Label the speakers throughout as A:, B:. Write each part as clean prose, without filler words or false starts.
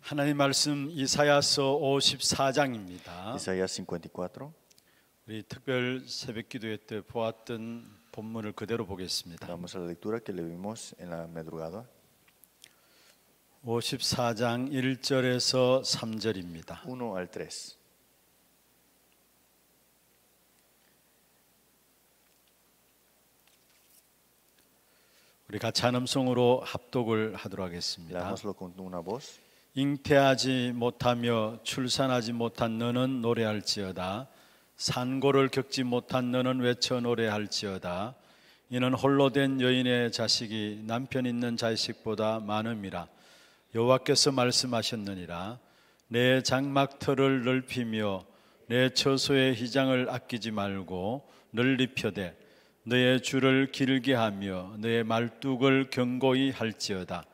A: 하나님 말씀 이사야서 54장입니다.
B: Isaías 54.
A: 우리 특별 새벽기도회 때 보았던 본문을 그대로 보겠습니다.
B: Vamos a la lectura que leímos en la madrugada.
A: 54장 1절에서 3절입니다.
B: 1 al 3.
A: 우리 같이 한 음성으로 합독을 하도록 하겠습니다.
B: Leámoslo con una voz.
A: 잉태하지 못하며 출산하지 못한 너는 노래할지어다. 산고를 겪지 못한 너는 외쳐 노래할지어다. 이는 홀로 된 여인의 자식이 남편 있는 자식보다 많음이라. 여호와께서 말씀하셨느니라. 내 장막터를 넓히며 내 처소의 휘장을 아끼지 말고 널리 펴되 너의 줄을 길게 하며 너의 말뚝을 견고히 할지어다.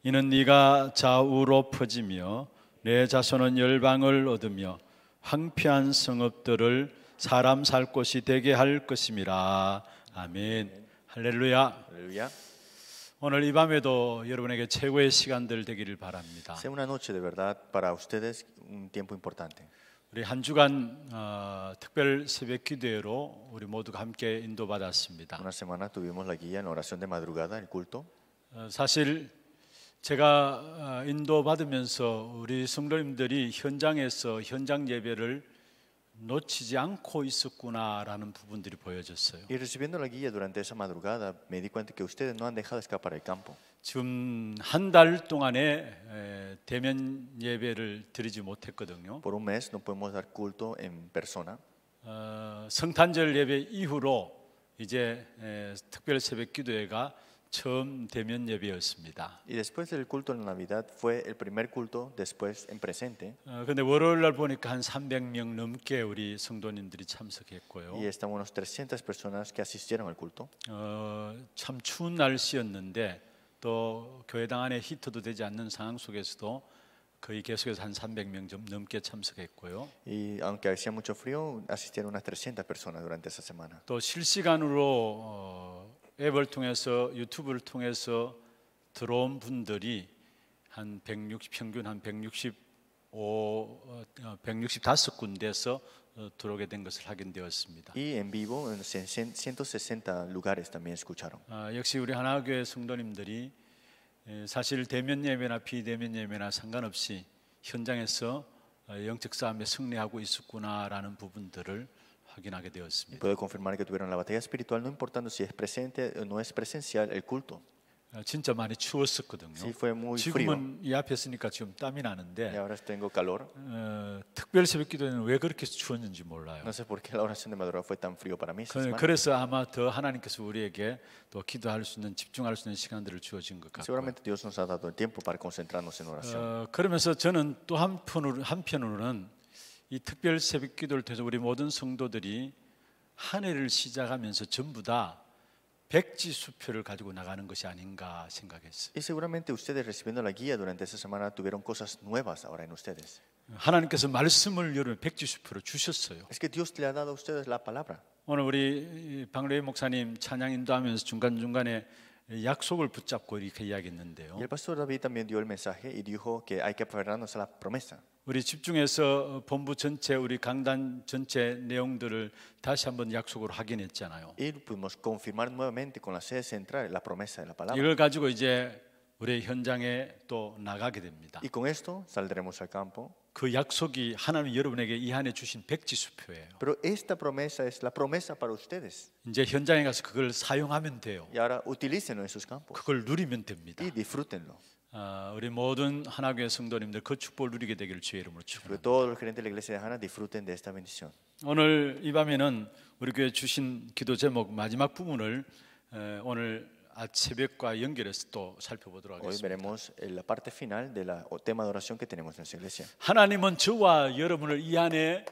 A: 이는 네가 좌우로 퍼지며 내 자손은 열방을 얻으며 황폐한 성읍들을 사람 살 곳이 되게 할 것임이라. 아멘. 할렐루야.
B: Aleluya.
A: 오늘 이 밤에도 여러분에게 최고의 시간들 되기를 바랍니다.
B: Sea una noche de verdad para ustedes un tiempo importante.
A: 우리 한 주간 특별 새벽 기도회로 우리 모두가 함께 인도받았습니다.
B: Una semana tuvimos la guía en la oración de madrugada, el culto.
A: 사실 제가 인도받으면서 우리 성도님들이 현장에서 현장 예배를 놓치지 않고 있었구나라는 부분들이 보여졌어요.
B: Y recibiendo la guía durante esa madrugada, me di cuenta que ustedes no han dejado escapar el campo.
A: 지금 한 달 동안에 대면 예배를 드리지 못했거든요.
B: Por un mes no podemos dar culto en persona.
A: 성탄절 예배 이후로 이제 특별 새벽 기도회가 처음 대면 예배였습니다.
B: Y después del culto de Navidad fue el primer culto después en presente.
A: 근데 월요일 날 보니까 한 300명 넘게 우리 성도님들이 참석했고요.
B: Y estamos unos 300 personas que asistieron al culto.
A: 참 추운 날씨였는데 또 교회당 안에 히터도 되지 않는 상황 속에서도 거의 계속해서 한 300명 좀 넘게 참석했고요.
B: Y aunque hacía mucho frío, asistieron unas 300 personas durante esa semana.
A: 또 실시간으로 앱을 통해서 유튜브를 통해서 들어온 분들이 한 160 평균 한 165군데에서 들어오게 된 것을 확인되었습니다.
B: Y en vivo en 160 lugares también escucharon.
A: 역시 우리 하나교회 성도님들이 사실 대면 예배나 비대면 예배나 상관없이 현장에서 영적 싸움에 승리하고 있었구나라는 부분들을 확인하게 되었습니다.
B: Puedo confirmar que tuvieron la batalla espiritual, no importando si es presente o no es presencial el culto.
A: 진짜 많이 추웠었거든요.
B: Sí, fue muy frío.
A: 지금은 이 앞에 있으니까 지금 땀이
B: Y
A: 나는데
B: ahora tengo calor.
A: 특별 새벽 기도에는 왜 그렇게 추웠는지 몰라요.
B: No sé por qué la oración de madrugada fue tan frío para mí. esta semana.
A: 그래서 아마 더 하나님께서 우리에게 또 기도할 수 있는 집중할 수 있는 시간들을 주어진 것 같고요.
B: Seguramente Dios nos ha dado el tiempo para concentrarnos en oración.
A: 그러면서 저는 또 한편으로는 이 특별 새벽 기도를 통해서 우리 모든 성도들이 한 해를 시작하면서 전부 다 백지 수표를 가지고 나가는 것이 아닌가 생각했어요.
B: Y seguramente ustedes recibiendo la guía durante esta semana tuvieron cosas nuevas ahora en ustedes.
A: 하나님께서 말씀을 여러분 백지 수표로 주셨어요.
B: Es que Dios le ha dado a ustedes la palabra.
A: 오늘 우리 박래희 목사님 찬양 인도하면서 중간중간에 약속을 붙잡고 이렇게 이야기했는데요.
B: Y el pastor David también dio el mensaje y dijo que hay que aferrarnos a la promesa.
A: 우리 집중해서 본부 전체 우리 강단 전체 내용들을 다시 한번 약속으로 확인했잖아요.
B: Y pudimos confirmar nuevamente con la sede central la promesa de la palabra.
A: 이걸 가지고 이제 우리 현장에 또 나가게 됩니다.
B: Y con esto saldremos al campo.
A: 그 약속이 하나님 여러분에게 이 한해 주신 백지 수표예요.
B: Pero esta promesa es la promesa para ustedes.
A: 이제 현장에 가서 그걸 사용하면 돼요.
B: Y ahora utilícenlo en sus campos
A: 그걸 누리면 됩니다.
B: y disfrútenlo.
A: 우리 모든 하나교회 성도님들 그 축복을 누리게 되기를 주의 이름으로
B: Que
A: 축원합니다.
B: todos los creyentes de la iglesia de Hana disfruten de esta bendición.
A: 오늘 이 밤에는 우리 교회 주신 기도 제목 마지막 부분을 오늘 새벽과 연결해서 또 살펴보도록
B: Hoy
A: 하겠습니다.
B: veremos la parte final del tema de oración que tenemos en esta iglesia.
A: 하나님은 저와 여러분을 이 안에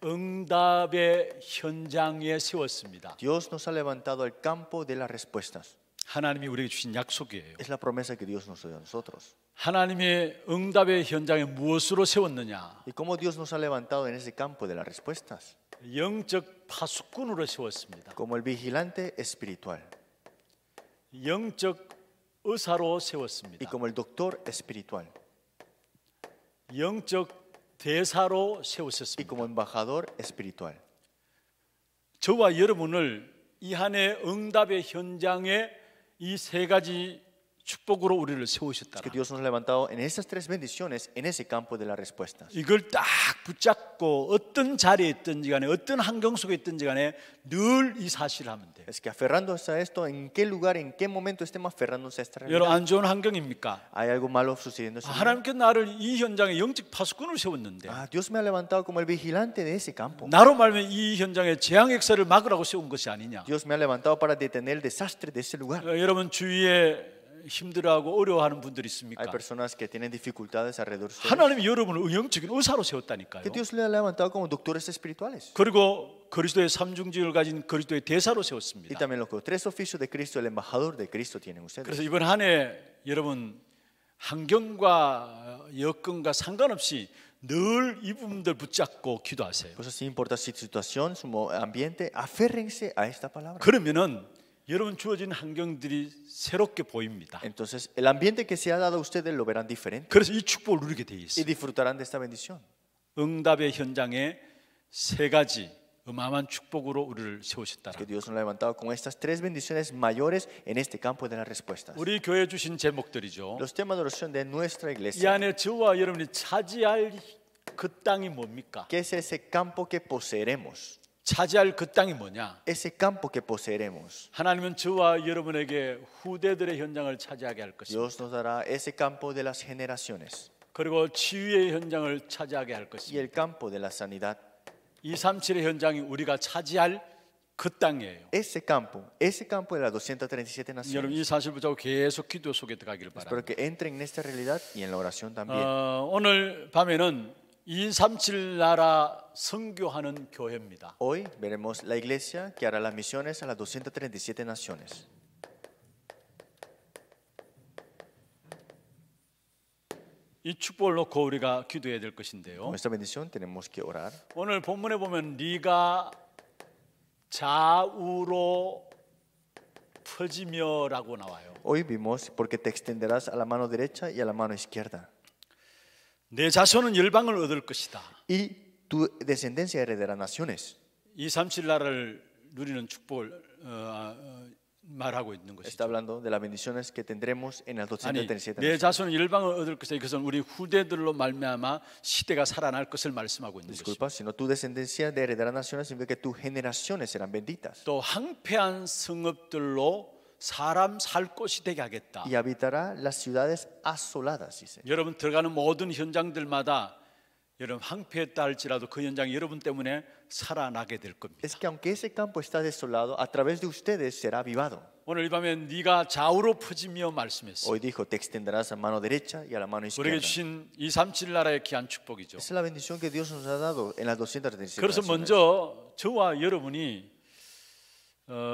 A: 응답의 현장에 세웠습니다.
B: Dios nos ha levantado al campo de las respuestas.
A: 하나님이 우리에게 주신 약속이에요.
B: Es la promesa que Dios nos dio a nosotros.
A: 하나님의 응답의 현장에 무엇으로 세웠느냐?
B: ¿Y cómo Dios nos ha levantado en ese campo de las respuestas?
A: 영적 파수꾼으로 세웠습니다.
B: Como el vigilante espiritual.
A: 영적 의사로
B: y
A: 세웠습니다.
B: como el doctor espiritual.
A: 영적 대사로
B: y
A: 세우셨습니다.
B: como embajador espiritual.
A: 저와 여러분을 이 한 해 응답의 현장에 이 세 가지 축복으로 우리를
B: Es
A: 세우셨다.
B: que Dios nos ha levantado en esas tres bendiciones, en ese campo de las respuestas.
A: 이걸 딱 붙잡고 어떤 자리에 있든지 간에 어떤 환경 속에 있든지 간에 늘 이 사실을 하면 돼요.
B: Es que aferrándose a esto, en qué lugar, en qué momento estemos aferrándose a esta
A: 여러분
B: realidad.
A: 안 좋은 환경입니까?
B: ¿Hay algo malo sucediendo en su vida?
A: 하나님께 나를 이 현장에 영적 파수꾼을 세웠는데
B: Dios me ha levantado como el vigilante de ese campo.
A: 나로 말하면 이 현장에 재앙 역사를 막으라고 세운 것이 아니냐.
B: Dios me ha levantado para detener el desastre de ese lugar.
A: 여러분 주위에 힘들어하고 어려워하는 분들이
B: Hay
A: 있습니까?
B: personas que tienen dificultades alrededor de ustedes.
A: 하나님이 여러분을 영적인 의사로 세웠다니까요.
B: Que Dios le ha levantado como doctores espirituales.
A: 그리고 그리스도의 삼중직을 가진 그리스도의 대사로
B: Y
A: 세웠습니다.
B: también los tres oficios de Cristo, el embajador de Cristo tienen
A: 그래서
B: ustedes.
A: 이번 한 해 여러분 환경과 여건과 상관없이 늘 이 부분들 붙잡고 기도하세요.
B: Por eso, sin importar su situación, su ambiente, aférrense a esta palabra.
A: 그러면은 여러분 주어진 환경들이 새롭게 보입니다.
B: Entonces, el ambiente que se ha dado a ustedes lo verán diferente
A: 그래서 이 축복을 누리게 돼
B: y
A: 있어요.
B: disfrutarán de esta bendición.
A: 응답의 현장에 세 가지 어마어마한 축복으로 우리를 세우셨다.
B: Que Dios nos ha levantado con estas tres bendiciones mayores en este campo de las respuestas.
A: 우리 교회 주신 제목들이죠.
B: Los temas de oración de nuestra
A: 이
B: iglesia.
A: 안에 저와 여러분이 차지할 그 땅이 뭡니까?
B: ¿Qué es ese campo que poseeremos?
A: 차지할 그 땅이 뭐냐?
B: Ese campo que poseeremos.
A: 하나님은 저와 여러분에게 후대들의 현장을 차지하게 할 것입니다.
B: Dios nos dará ese campo de las generaciones
A: 그리고 치유의 현장을 차지하게 할
B: y
A: 것입니다.
B: el campo de la sanidad.
A: 237의 현장이 우리가 차지할 그 땅이에요.
B: Ese campo de las 237
A: 여러분 이
B: naciones.
A: 사실 붙잡고 계속 기도 속에 들어가기를
B: Espero
A: 바랍니다.
B: que entren en esta realidad y en la oración también.
A: 오늘 밤에는 237 나라 선교하는 교회입니다.
B: Hoy veremos la iglesia que hará las misiones a las 237 naciones.
A: 이 축복을 놓고 우리가 기도해야 될 것인데요.
B: Con esta bendición tenemos que orar.
A: 오늘 본문에 보면 네가 좌우로 퍼지며라고 나와요.
B: Hoy vimos porque te extenderás a la mano derecha y a la mano izquierda.
A: 내 자손은 열방을 얻을 것이다.
B: Y tu descendencia heredará naciones.
A: 237 나라를 누리는 축복을 말하고 있는
B: Está
A: 것이죠.
B: hablando de las bendiciones que tendremos en las
A: 아니
B: 237
A: 내
B: naciones.
A: 자손은 열방을 얻을 것이다. 이것은 우리 후대들로 말미암아 시대가 살아날 것을 말씀하고 있는 것입니다.
B: Disculpa, sino tu descendencia de heredará naciones significa que tus generaciones serán benditas.
A: 또 황폐한 성읍들로 사람 살 곳이 되게 하겠다.
B: Y habitará las ciudades asoladas, dice.
A: 여러분 들어가는 모든 현장들마다 여러분 황폐했다 할지라도 그 현장이 여러분 때문에 살아나게 될 겁니다.
B: Es que aunque ese campo está desolado, a través de ustedes será avivado.
A: 오늘 이 밤에 네가 좌우로 퍼지며 말씀했어요.
B: Hoy dijo, te extenderás a mano derecha y a la mano
A: 우리에게
B: izquierda.
A: 주신 237 나라의 귀한 축복이죠.
B: Esa es la bendición que Dios nos ha dado en las 237
A: 그래서
B: naciones.
A: 먼저 저와 여러분이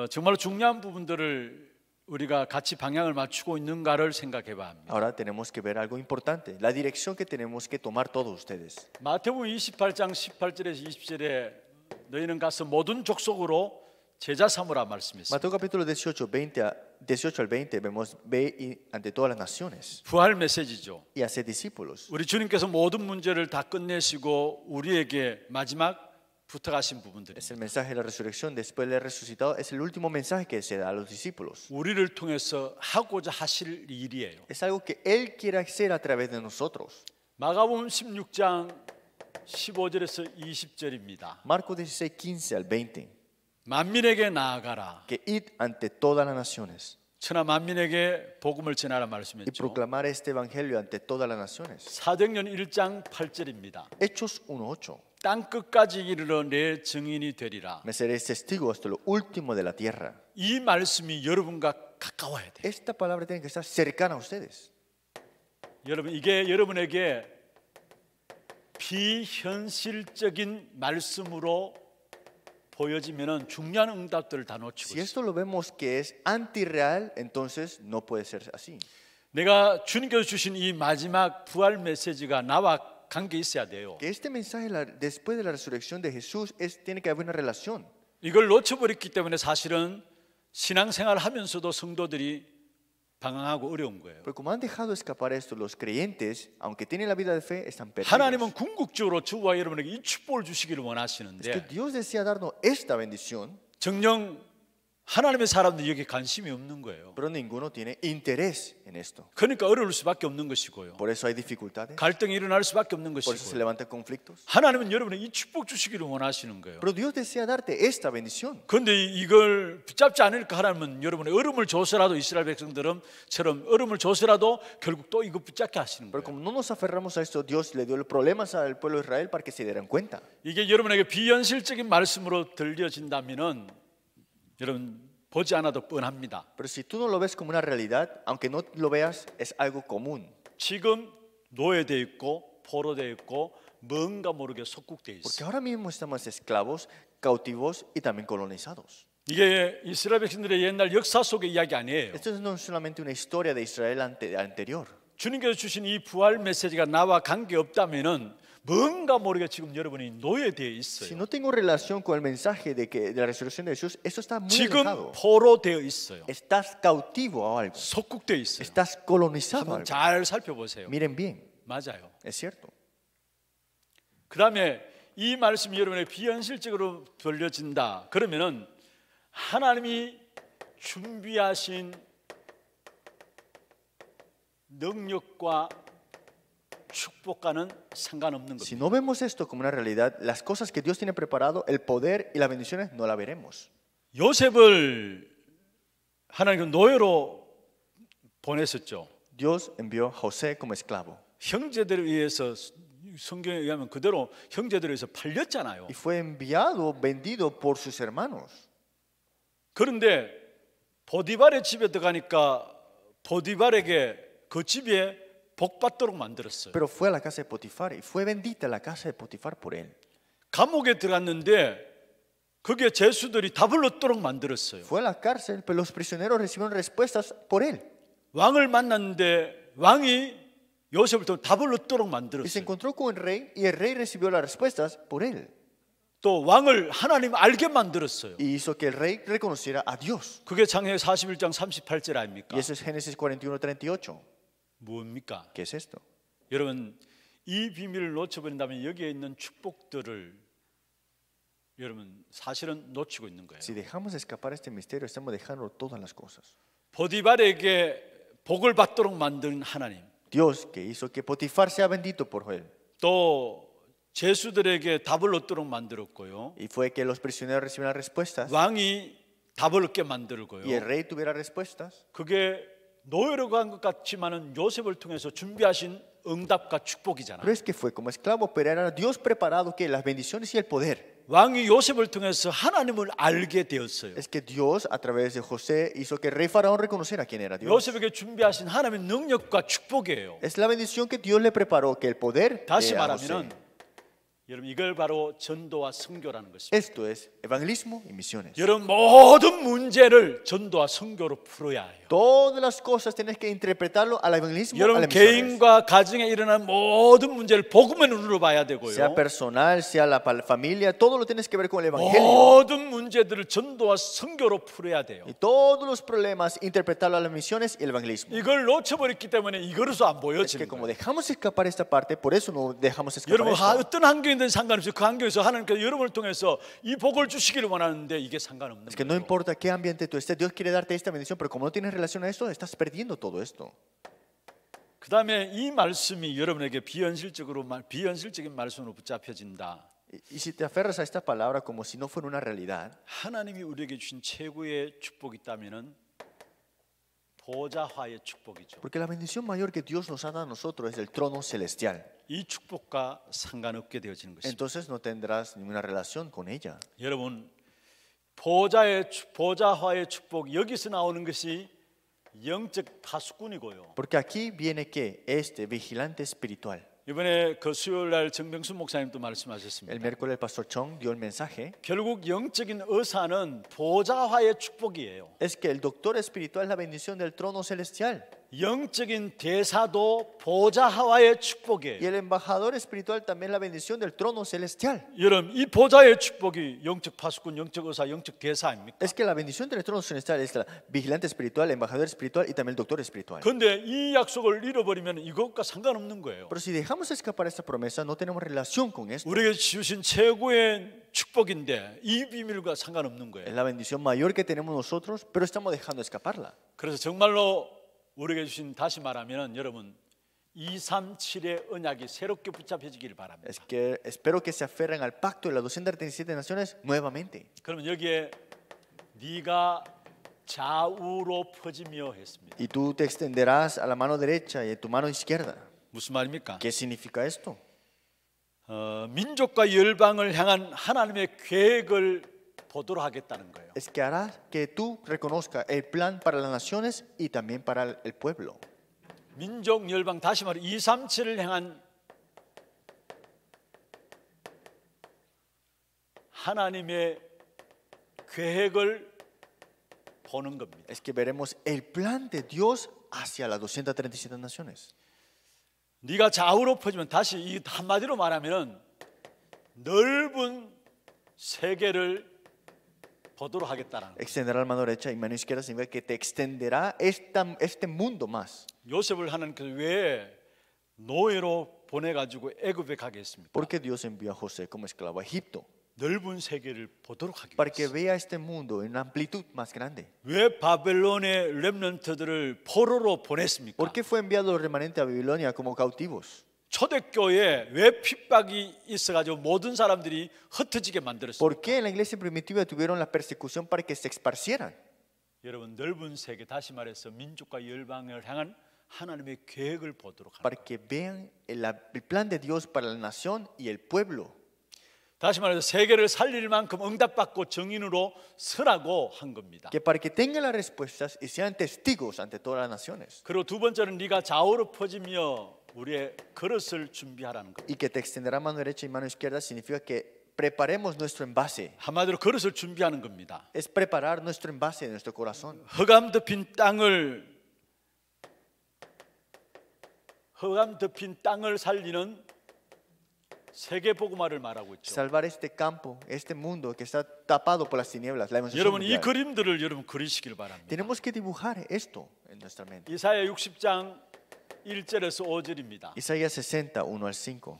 A: 정말 중요한 부분들을 우리가 같이 방향을 맞추고 있는가를 생각해 봐야 합니다.
B: Ahora tenemos que ver algo importante, la dirección que tenemos que tomar todos ustedes.
A: 마태복음 28장 18절에서 20절에 너희는 가서 모든 족속으로 제자 삼으라 말씀했습니다.
B: Mateo capítulo 18, 18 al 20 vemos, ve ante todas las naciones
A: 부활 메시지죠.
B: y hacer discípulos.
A: 우리 주님께서 모든 문제를 다 끝내시고 우리에게 마지막 부탁하신 부분들이
B: Es el mensaje de la resurrección después de haber resucitado, es el último mensaje que se da a los discípulos.
A: 우리를 통해서 하고자 하실 일이에요.
B: Es algo que Él quiere hacer a través de nosotros.
A: 마가복음 16장 15절에서 20절입니다.
B: Marcos 16, 15 al 20.
A: 만민에게 나아가라.
B: Que id ante todas las naciones
A: 천하 만민에게 복음을 전하라
B: y
A: 말씀했죠.
B: proclamar este evangelio ante todas las naciones.
A: 사도행전 1장 8절입니다.
B: Hechos 1:8.
A: 땅 끝까지 이르러 내 증인이 되리라.
B: Me seréis testigo hasta lo último de la tierra.
A: 이 말씀이 여러분과 가까워야 돼요.
B: Esta palabra tiene que estar cercana a ustedes.
A: 여러분 이게 여러분에게 비현실적인 말씀으로 보여지면은 중요한 응답들을 다 놓치고
B: Si
A: 있어요.
B: esto lo vemos que es antirreal, entonces no puede ser así.
A: 내가 주님께서 주신 이 마지막 부활 메시지가 나와 관계 있어야 돼요.
B: Que este mensaje después de la resurrección de Jesús tiene que haber una relación.
A: 이걸 놓쳐버렸기 때문에 사실은 신앙생활 하면서도 성도들이 방황하고 어려운 거예요.
B: Pero como han dejado escapar esto, los creyentes, aunque tienen la vida de fe, están perdidos.
A: 하나님은 궁극적으로 저와 여러분에게 이 축복을 주시기를
B: Es que
A: 원하시는데
B: Dios desea darnos esta bendición,
A: 정녕 하나님의 사람들이 여기에 관심이 없는 거예요.
B: pero ninguno tiene interés en esto.
A: 그러니까 어려울 수밖에 없는 것이고요.
B: Por eso hay dificultades,
A: 갈등이 일어날 수밖에 없는
B: por eso se
A: 것이고요.
B: levantan conflictos.
A: 하나님은 여러분에게 이 축복 주시기를 원하시는 거예요.
B: Pero Dios desea darte esta bendición.
A: 그런데 이걸 붙잡지 않으니까 하나님은 여러분의 얼음을 줘서라도 이스라엘 백성들처럼 얼음을 줘서라도 결국 또 이거 붙잡게 하시는
B: Pero
A: 거예요.
B: como no nos aferramos a esto, Dios le dio los problemas al pueblo de Israel para que se dieran cuenta.
A: 이게 여러분에게 비현실적인 말씀으로 들려진다면은 여러분 보지 않아도 뻔합니다.
B: Pero si tú no lo ves como una realidad, aunque no lo veas, es algo común.
A: 지금 노예되어 있고 포로되어 있고 뭔가 모르게 속국되어
B: Porque
A: 있어요.
B: ahora mismo estamos esclavos, cautivos y también colonizados.
A: 이게 이스라엘 백성들의 옛날 역사 속의 이야기 아니에요.
B: Esto no es solamente una historia de Israel anterior.
A: 주님께서 주신 이 부활 메시지가 나와 관계없다면은 뭔가 모르게 지금 여러분이 노예되어
B: Si
A: 있어요.
B: no tengo relación con el mensaje de la resurrección de Jesús, eso está muy
A: 지금
B: alejado.
A: 포로되어 있어요.
B: Estás cautivo a algo.
A: 속국되어 있어요.
B: Estás colonizado a
A: 한번
B: algo.
A: 잘 살펴보세요.
B: Miren bien,
A: 맞아요.
B: es cierto.
A: 그 다음에 이 말씀이 여러분의 비현실적으로 들려진다. 그러면은 하나님이 준비하신 능력과 축복과는 상관없는
B: Si
A: 겁니다.
B: no vemos esto como una realidad, las cosas que Dios tiene preparado, el poder y las bendiciones, no la veremos.
A: 요셉을 하나님은 노예로 보냈었죠.
B: Dios envió a José como esclavo
A: 형제들에 의해서 성경에 의하면 그대로 형제들에 의해서 팔렸잖아요.
B: y fue enviado, vendido por sus hermanos.
A: 그런데 보디발의 집에 들어가니까 보디발에게 그 집에 복 받도록 만들었어요.
B: Pero fue a la casa de Potifar y fue bendita la casa de Potifar por él.
A: 감옥에 들어갔는데 거기에 죄수들이 답을 얻도록 만들었어요.
B: Fue a la cárcel, pero los prisioneros recibieron respuestas por él.
A: 왕을 만났는데 왕이 요셉을 통해 답을 얻도록
B: Y se
A: 만들었어요.
B: encontró con el rey y el rey recibió las respuestas por él.
A: 또 왕을 하나님 알게 만들었어요.
B: Y hizo que el rey reconociera a Dios.
A: 그게 창세기 41장 38절
B: Y
A: 아닙니까?
B: eso es Génesis 41:38.
A: 뭡니까?
B: ¿Qué es esto?
A: 여러분 이 비밀을 놓쳐버린다면 여기에 있는 축복들을 여러분 사실은 놓치고 있는 거예요.
B: Si dejamos escapar este misterio, estamos dejando todas las cosas.
A: 보디발에게 복을 받도록 만든 하나님,
B: Dios que hizo que Potifar sea bendito por él.
A: 또 죄수들에게 답을 얻도록 만들었고요.
B: Y fue que los prisioneros recibieran respuestas
A: 왕이 답을 얻게
B: y el
A: 만들고요.
B: rey tuviera respuestas.
A: 그게 노예로 간 것 같지만은 요셉을 통해서 준비하신 응답과 축복이잖아요.
B: Pero es que fue como esclavo, pero era Dios preparado que las bendiciones y el poder.
A: 왕이 요셉을 통해서 하나님을 알게 되었어요.
B: Es que Dios a través de José hizo que el rey faraón reconociera quién era Dios.
A: 요셉에게 준비하신 하나님의 능력과 축복이에요.
B: Es la bendición que Dios le preparó, que el poder
A: 다시
B: a José.
A: 말하면은 여러분 이걸 바로 전도와 선교라는 것입니다.
B: Esto es evangelismo y misiones.
A: 여러분 모든 문제를 전도와 선교로 풀어야 해요.
B: Todas las cosas tienes que interpretarlo al evangelismo, a
A: 여러분
B: las misiones.
A: 개인과 가정에 일어난 모든 문제를 복음의 눈으로 봐야
B: Sea
A: 되고요.
B: personal, sea la familia, todo lo tienes que ver con el evangelio.
A: 모든 문제들을 전도와 선교로 풀어야 돼요.
B: Y todos los problemas interpretarlo a las misiones y el evangelismo.
A: 이걸 놓쳐버렸기 때문에 이거로서 안
B: Es que
A: 보여지는
B: como
A: 거예요.
B: dejamos escapar esta parte, por eso no dejamos escapar
A: 여러분
B: esto.
A: 어떤 환경이든 상관없이 그 환경에서 하나님께서 여러분을 통해서 이 복을 주시기를 원하는데 이게 상관없는
B: Es que no
A: 거예요.
B: importa qué ambiente tú estés, Dios quiere darte esta bendición, pero como no tienes relación a esto, estás perdiendo todo esto.
A: 그 다음에 이 말씀이 여러분에게 비현실적인 말씀으로 붙잡혀진다.
B: Y si te aferras a esta palabra como si no fuera una realidad,
A: 하나님이 우리에게 주신 최고의 축복이 있다면은 보좌화의 축복이죠.
B: porque la bendición mayor que Dios nos ha dado a nosotros es el trono celestial.
A: 이 축복과 상관없게 되어지는 것입니다.
B: Entonces no tendrás ninguna relación con ella.
A: 여러분 보좌화의 축복 여기서 나오는 것이 영적 파수꾼이고요.
B: Porque aquí viene que este vigilante espiritual.
A: 이번에 그 수요일 날 정병수 목사님도
B: El
A: 말씀하셨습니다.
B: miércoles el pastor Chong dio el mensaje.
A: 결국 영적인 의사는 보좌화의 축복이에요.
B: Es que el doctor espiritual es la bendición del trono celestial.
A: 영적인 대사도 보좌하와의
B: Y
A: 축복이에요.
B: el embajador espiritual también la bendición del trono celestial.
A: 여러분, 이 보좌의 축복이 영적 파수꾼, 영적 의사, 영적 대사 아닙니까?
B: Es que la bendición del trono celestial es la vigilante espiritual, el embajador espiritual y también el doctor espiritual.
A: 그런데 이 약속을 잃어버리면 이것과 상관없는 거예요.
B: Pero si dejamos escapar esta promesa, no tenemos relación con esto.
A: 우리에게 주신 최고의 축복인데 이 비밀과 상관없는
B: Es
A: 거예요.
B: la bendición mayor que tenemos nosotros, pero estamos dejando escaparla.
A: 그래서 정말로 우리에게 주신, 다시 말하면 여러분 237의 언약이 새롭게 붙잡혀지길 바랍니다.
B: Es que espero que se aferren al pacto de las 237 naciones nuevamente.
A: 그러면 여기에 네가 좌우로 퍼지며 했습니다.
B: Y tú te extenderás a la mano derecha y a tu mano izquierda.
A: 무슨 말입니까?
B: ¿Qué significa esto?
A: 민족과 열방을 향한 하나님의 계획을 보도록 하겠다는 거예요.
B: Es que hará que tú reconozcas el plan para las naciones y también para el pueblo.
A: 민족 열방, 다시 말해 237을 향한 하나님의 계획을 보는 겁니다.
B: Es que veremos el plan de Dios hacia las 237 naciones.
A: 네가 좌우로 퍼지면, 다시 이 한마디로 말하면 넓은 세계를 보도록 하겠다는 거예요.
B: Extenderá la mano derecha y mano izquierda significa que te extenderá este mundo más.
A: 요셉을 하나님께서 왜 노예로 보내가지고 애굽에 가게 했습니까?
B: ¿Por qué Dios envió a José como esclavo a Egipto?
A: 넓은 세계를 보도록 하기
B: Para que
A: 위해서.
B: vea este mundo en una amplitud más grande.
A: 왜 바벨론의 렘넌트들을 포로로 보냈습니까?
B: ¿Por qué fue enviado el remanente a Babilonia como cautivos?
A: 초대교회에 왜 핍박이 있어가지고 모든 사람들이 흩어지게 만들었습니까?
B: ¿Por qué en la iglesia primitiva tuvieron la persecución para que se esparcieran?
A: 여러분, 넓은 세계, 다시 말해서 민족과 열방을 향한 하나님의 계획을 보도록 하는
B: Para
A: 거예요.
B: que vean el plan de Dios para la nación y el pueblo.
A: 다시 말해서 세계를 살릴 만큼 응답받고 증인으로 서라고 한 겁니다.
B: Que para que tengan las respuestas y sean testigos ante todas las naciones.
A: 그리고 두 번째는 네가 좌우로 퍼지며 우리의 그릇을 준비하라는 겁니다.
B: Y que te extenderá mano derecha y mano izquierda significa que preparemos nuestro envase.
A: 한마디로 그릇을 준비하는 겁니다.
B: Es preparar nuestro envase de nuestro corazón.
A: 흑암 덮인 땅을 살리는 세계 복음화를 말하고 있죠.
B: Salvar este campo, este mundo que está tapado por las tinieblas. La evangelización
A: 여러분, 이
B: mundial.
A: 그림들을 여러분 그리시길 바랍니다.
B: Tenemos que dibujar esto en nuestra mente.
A: 이사야 60장 1절에서 5절입니다.
B: Isaías 60, 1 al 5.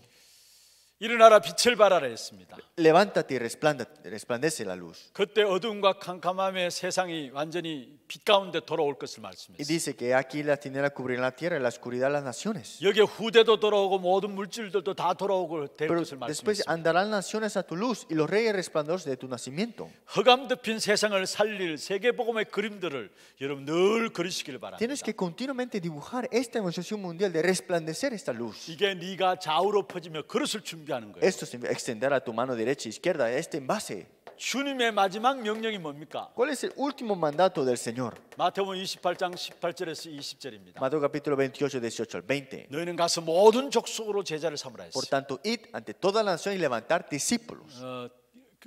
A: 일어나라, 빛을 발하라 했습니다.
B: Levántate y resplandece la luz.
A: 그때 어둠과 캄캄함의 세상이 완전히 빛 가운데 돌아올 것을
B: Y
A: 말씀했습니다.
B: dice que aquí las tinieblas cubrirán la tierra y la oscuridad las naciones.
A: 여기에 후대도 돌아오고 모든 물질들도 다 돌아오고 될
B: Pero
A: 것을
B: después
A: 말씀했습니다.
B: andarán naciones a tu luz y los reyes resplandorosos de tu nacimiento.
A: 흑암 덮인 세상을 살릴 세계복음의 그림들을 여러분 늘 그리시길 바랍니다.
B: Tienes que continuamente dibujar esta evangelización mundial de resplandecer esta luz.
A: 이게 네가 좌우로 퍼지며 그릇을 준비하는 거예요.
B: Esto significa extender a tu mano derecha y izquierda este envase.
A: 주님의 마지막 명령이 뭡니까?
B: ¿Cuál es el último mandato del Señor?
A: 마태복음 28장 18절에서 20절입니다.
B: Mateo capítulo 28, 18 al 20.
A: 너희는 가서 모든 족속으로 제자를 삼으라
B: Por
A: 했어요.
B: tanto, id ante toda la nación y levantar discípulos.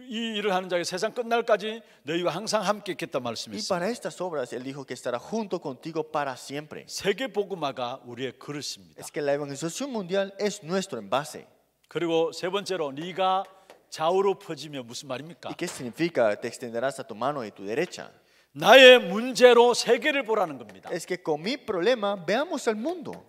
A: 이 일을 하는 자가 세상 끝날까지 너희와 항상 함께 있겠다
B: Y
A: 말씀했어요.
B: para estas obras, Él dijo que estará junto contigo para siempre.
A: 세계 복음화가 우리의 그릇입니다.
B: Es que la evangelización mundial es nuestro envase.
A: 그리고 세 번째로 네가 좌우로 퍼지며 무슨 말입니까?
B: ¿Y qué significa? Te extenderás a tu mano y tu derecha.
A: 나의 문제로 세계를 보라는 겁니다.
B: Es que con mi problema veamos al mundo.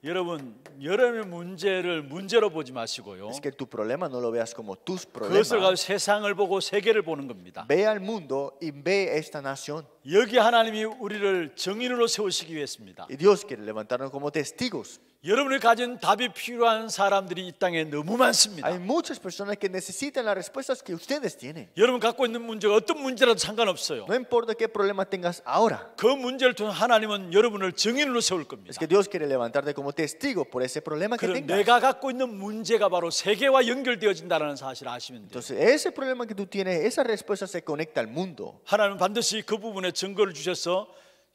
A: 여러분, 여러분의 문제를 문제로 보지 마시고요.
B: Es que tu problema no lo veas como tus
A: 그것을 가지고
B: problemas.
A: 세상을 보고 세계를 보는 겁니다.
B: Ve al mundo y ve esta nación.
A: 여기 하나님이 우리를 증인으로 세우시기 위해서입니다.
B: Y Dios quiere levantarnos como testigos.
A: 여러분이 가진 답이 필요한 사람들이 이 땅에 너무 많습니다.
B: Hay muchas personas que necesitan las respuestas que ustedes tienen.
A: 여러분 갖고 있는 문제가 어떤 문제라도 상관없어요.
B: No importa qué problema tengas ahora.
A: 그 문제를 통해 하나님은 여러분을 증인으로 세울 겁니다.
B: Es que Dios quiere levantarte como testigo por ese problema que
A: 그럼
B: tengas.
A: 내가 갖고 있는 문제가 바로 세계와 연결되어진다는 사실을 아시면 돼요.
B: Entonces, ese problema que tú tienes, esa respuesta se conecta al mundo.
A: 하나님은 반드시 그 부분에 증거를 주셔서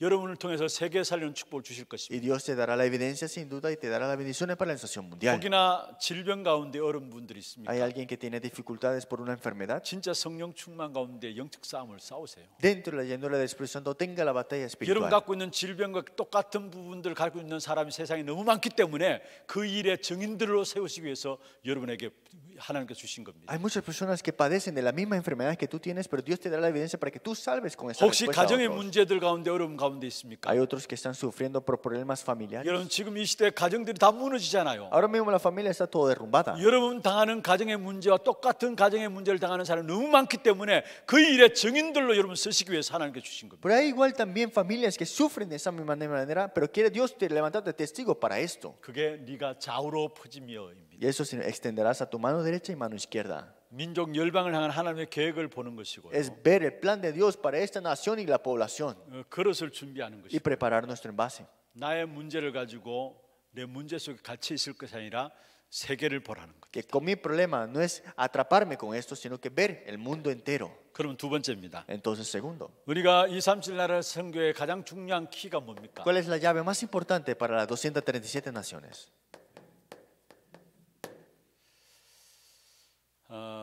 A: 여러분을 통해서 세계 살리는 축복을 주실 것입니다.
B: Y Dios te dará la evidencia sin duda y te dará las bendiciones para la nación mundial.
A: 혹이나 질병 가운데 어려운 분들이 있습니까?
B: ¿Hay alguien que tiene dificultades por una enfermedad?
A: 진짜 성령 충만 가운데 영적 싸움을 싸우세요.
B: Dentro de la llanura del Espíritu Santo tenga la batalla
A: 여러분
B: espiritual.
A: 갖고 있는 질병과 똑같은 부분들을 갖고 있는 사람이 세상에 너무 많기 때문에 그 일의 증인들로 세우시기 위해서 여러분에게 하나님께 주신 겁니다.
B: Hay muchas personas que padecen de la misma enfermedad que tú tienes, pero Dios te dará la evidencia para que tú salves con esa
A: 혹시
B: respuesta a
A: 가정의
B: otros.
A: 문제들 가운데 어려움 가운데 있습니까?
B: Hay otros que están sufriendo por problemas familiares.
A: 여러분 지금 이 시대 가정들이 다 무너지잖아요.
B: Ahora mismo la familia está todo derrumbada.
A: 여러분 당하는 가정의 문제와 똑같은 가정의 문제를 당하는 사람이 너무 많기 때문에 그 일의 증인들로 여러분 쓰시기 위해서 하나님께 주신 겁니다.
B: Pero hay igual también familias que sufren de esa misma manera, pero quiere Dios te levantar de testigo para esto.
A: 그게 네가 좌우로 퍼지며입니다.
B: Y eso extenderás a tu mano derecha y mano izquierda.
A: 민족 열방을 향한 하나님의 계획을 보는 것이고요.
B: Es ver el plan de Dios para esta nación y la población
A: 그릇을 준비하는
B: y
A: 것입니다.
B: preparar nuestro envase.
A: 나의 문제를 가지고 내 문제 속에 갇혀 있을 것이 아니라 세계를 보라는 것.
B: Que con mi problema no es atraparme con esto, sino que ver el mundo entero.
A: 그러면 두 번째입니다.
B: Entonces, segundo,
A: 우리가 237 나라 선교의 가장 중요한 키가 뭡니까?
B: ¿cuál es la llave más importante para las 237 naciones?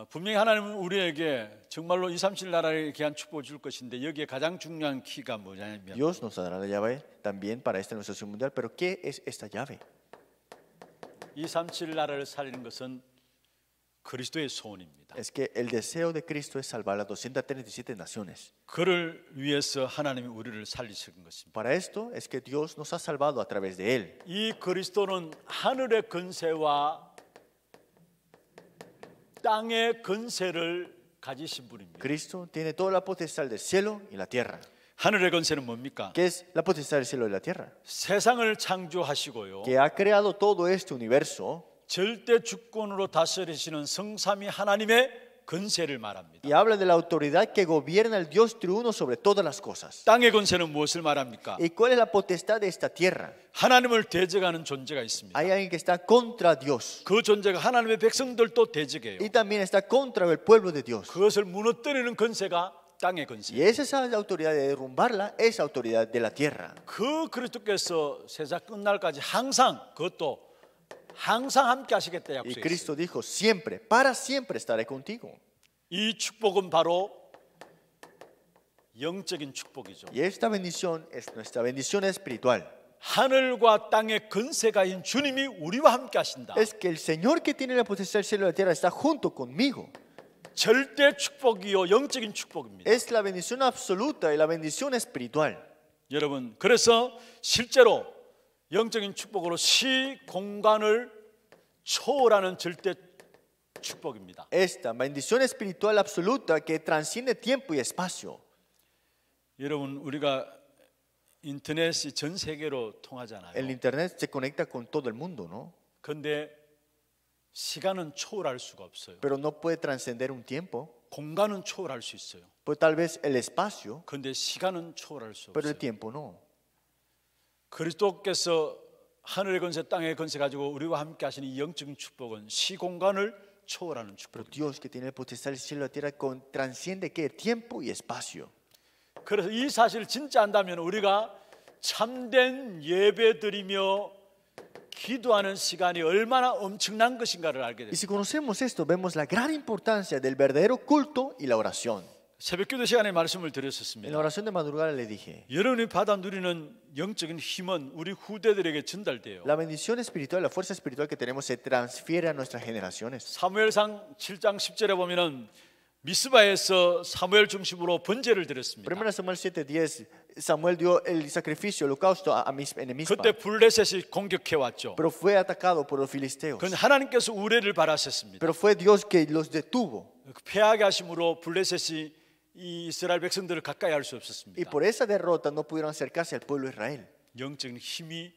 A: 분명히 하나님은 우리에게 정말로 237 나라에 귀한 축복을 줄 것인데 여기에 가장 중요한 키가 뭐냐면
B: Dios nos dará la llave también para esta nación mundial, pero ¿qué es esta llave?
A: 237 나라를 살리는 것은 그리스도의 소원입니다.
B: Es que el deseo de Cristo es salvar las 237 naciones.
A: 그를 위해서 하나님이 우리를 살리신 것입니다.
B: Para esto es que Dios nos ha salvado a través de Él.
A: 이 그리스도는 하늘의 권세와 땅의 권세를 가지신 분입니다.
B: Cristo tiene toda la potestad del cielo y la tierra.
A: 하늘의 권세는 뭡니까?
B: ¿Qué es la potestad del cielo y la tierra?
A: 세상을 창조하시고요.
B: Que ha creado todo este universo
A: 절대 주권으로 다스리시는 성삼위 하나님의 권세를 말합니다.
B: y habla de la autoridad que gobierna el Dios triuno sobre todas las cosas.
A: 땅의 권세는 무엇을 말합니까?
B: ¿Y cuál es la potestad de esta tierra?
A: 하나님을 대적하는 존재가 있습니다.
B: Hay alguien que está contra Dios
A: 그 존재가 하나님의 백성들도 대적해요.
B: y también está contra el pueblo de Dios.
A: 그것을 무너뜨리는 권세가 땅의 권세.
B: Y esa es la autoridad de derrumbarla, esa autoridad de la tierra.
A: 그 그리스도께서 세상 끝날까지 항상 그것도 항상 함께 하시겠다
B: Y
A: 약속했어요.
B: Cristo dijo, siempre, para siempre estaré contigo.
A: 이 축복은 바로 영적인 축복이죠.
B: Y esta bendición es nuestra bendición espiritual.
A: 하늘과 땅의 권세가인 주님이 우리와 함께 하신다.
B: Es que el Señor que tiene la potestad del cielo y la tierra está junto conmigo.
A: 절대 축복이요 영적인 축복입니다.
B: Es la bendición absoluta y la bendición espiritual.
A: 여러분, 그래서 실제로 영적인 축복으로 시 공간을 초월하는 절대 축복입니다.
B: Esta bendición espiritual absoluta que transciende tiempo y espacio.
A: 여러분, 우리가 인터넷이 전 세계로 통하잖아요.
B: El internet se conecta con todo el mundo, ¿no?
A: 그런데 시간은 초월할 수가 없어요.
B: Pero no puede trascender un tiempo.
A: 공간은 초월할 수 있어요.
B: Pues tal vez el espacio,
A: 그런데 시간은 초월할 수
B: pero
A: 없어요.
B: el tiempo no.
A: 그리스도께서 하늘의 권세, 땅의 권세 가지고 우리와 함께 하시는 이 영적인 축복은 시공간을 초월하는
B: Pero
A: 축복입니다.
B: Dios que tiene el potestad del cielo y la tierra transciende ¿qué? Tiempo y espacio.
A: 그래서 이 사실을 진짜 안다면 우리가 참된 예배드리며 기도하는 시간이 얼마나 엄청난 것인가를 알게
B: Y
A: 됩니다.
B: si conocemos esto, vemos la gran importancia del verdadero culto y la oración.
A: 새벽기도 시간에 말씀을
B: En
A: 드렸었습니다.
B: la oración de madrugada le dije,
A: 여러분이 받아 누리는 영적인 힘은 우리 후대들에게 전달돼요.
B: la bendición espiritual, la fuerza espiritual que tenemos se transfiere a nuestras generaciones.
A: 사무엘상 7장 10절에 보면은 미스바에서 사무엘 중심으로 번제를 드렸습니다.
B: 1 Samuel 7:10, Samuel dio el sacrificio, el holocausto en Mizpa.
A: 그때 블레셋이 공격해 왔죠.
B: Pero fue atacado por los filisteos.
A: 그건 하나님께서 우레를 바라셨습니다.
B: Pero fue Dios que los detuvo.
A: 패하게 하심으로 블레셋이 이 이스라엘 백성들을 가까이 할 수
B: Y
A: 없었습니다.
B: por esa derrota no pudieron acercarse al pueblo de Israel.
A: 영적인 힘이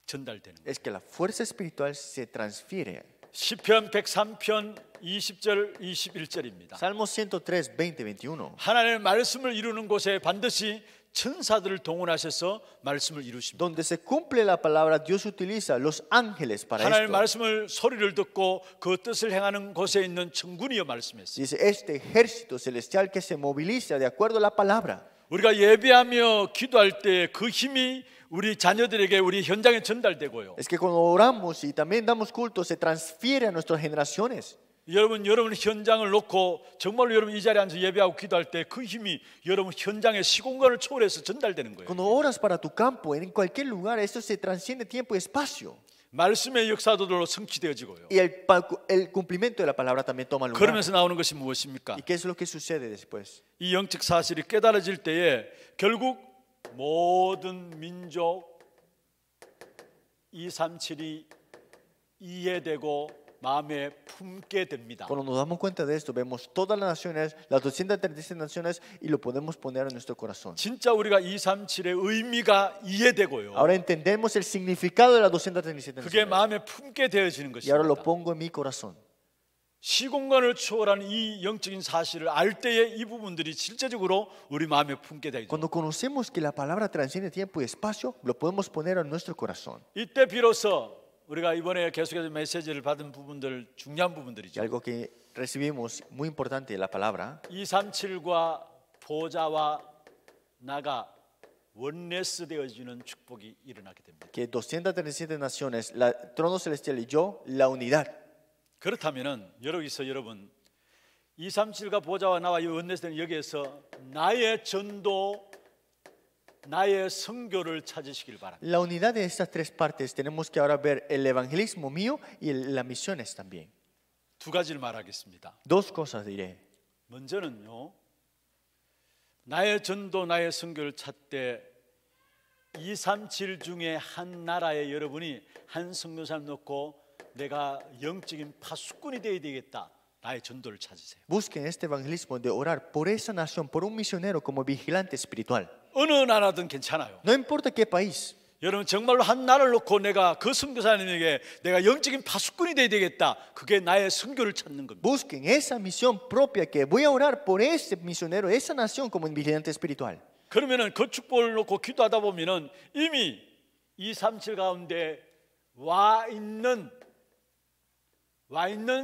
A: 전달되는 거예요.
B: Es que la fuerza espiritual se transfiere.
A: 시편 103편 20절 21절입니다.
B: Salmo 103, 20, 21.
A: 하나님의 말씀을 이루는 곳에 반드시 천사들을 동원하셔서 말씀을 이루십니다.
B: Donde se cumple la palabra, Dios utiliza los ángeles para
A: 하나님의
B: esto.
A: 말씀을 소리를 듣고 그 뜻을 행하는 곳에 있는 천군이여 말씀했어요.
B: Dice, este ejército celestial que se moviliza de acuerdo a la palabra.
A: 우리가 예배하며 기도할 때 그 힘이 우리 자녀들에게 우리 현장에 전달되고요.
B: Es que cuando oramos y también damos culto, se transfiere a nuestras generaciones.
A: 여러분 현장을 놓고 정말로 여러분 이 자리에 앉아 예배하고 기도할 때 그 힘이 여러분 현장의 시공간을 초월해서 전달되는 거예요.
B: Cuando oras para tu campo, en cualquier lugar, eso se transciende tiempo y espacio.
A: 말씀의 역사도로 성취되어지고요.
B: Y el cumplimiento de la palabra también toma lugar.
A: 그러면서 나오는 것이 무엇입니까?
B: ¿Y qué es lo que sucede después?
A: 이 영적 사실이 깨달아질 때에 결국 모든 민족 237이 이해되고 마음에 품게 됩니다.
B: Cuando nos damos cuenta de esto, vemos todas las naciones, las 236 naciones, y lo podemos poner en nuestro corazón.
A: 진짜 우리가 237의 의미가 이해되고요.
B: Ahora entendemos el significado de las 237
A: 그게
B: naciones.
A: 마음에 품게 되어지는
B: Y ahora lo
A: 것입니다.
B: pongo en mi corazón.
A: 시공간을 초월하는 이 영적인 사실을 알 때에 이 부분들이 실제적으로 우리 마음에 품게 되죠.
B: Cuando conocemos que la palabra transciende tiempo y espacio, lo podemos poner en nuestro corazón.
A: 이때 비로소 우리가 이번에 계속해서 메시지를 받은 부분들 중요한
B: Y
A: 부분들이죠.
B: algo que recibimos muy importante de la palabra,
A: 237과 보좌와 나가 원네스 되어지는 축복이 일어나게 됩니다.
B: que 237 naciones, el trono celestial y yo, la unidad.
A: 그렇다면은 여기서 여러분 237과 보좌와 나와 이 원네스는 여기에서 나의 전도, 나의 선교를 찾으시길 바랍니다.
B: La unidad de estas tres partes tenemos que ahora ver el evangelismo mío y las misiones también.
A: 두 가지를 말하겠습니다.
B: Dos cosas diré.
A: 먼저는요, 나의 전도, 나의 선교를 찾되 237 중에 한 나라에 여러분이 한 선교사를 놓고 내가 영적인 파수꾼이 되어야 되겠다. 나의 전도를 찾으세요.
B: Busquen este evangelismo de orar por esa nación, por un misionero como vigilante espiritual.
A: 어느 나라든 괜찮아요.
B: No importa qué país.
A: 여러분 정말로 한 나라를 놓고 내가 그 선교사님에게 내가 영적인 파수꾼이 되어야 되겠다. 그게 나의 선교를 찾는 겁니다.
B: Busquen esa misión propia que voy a orar por ese misionero, esa nación como un vigilante espiritual.
A: 그러면은 그 축복을 놓고 기도하다 보면은 이미 237 가운데 와 있는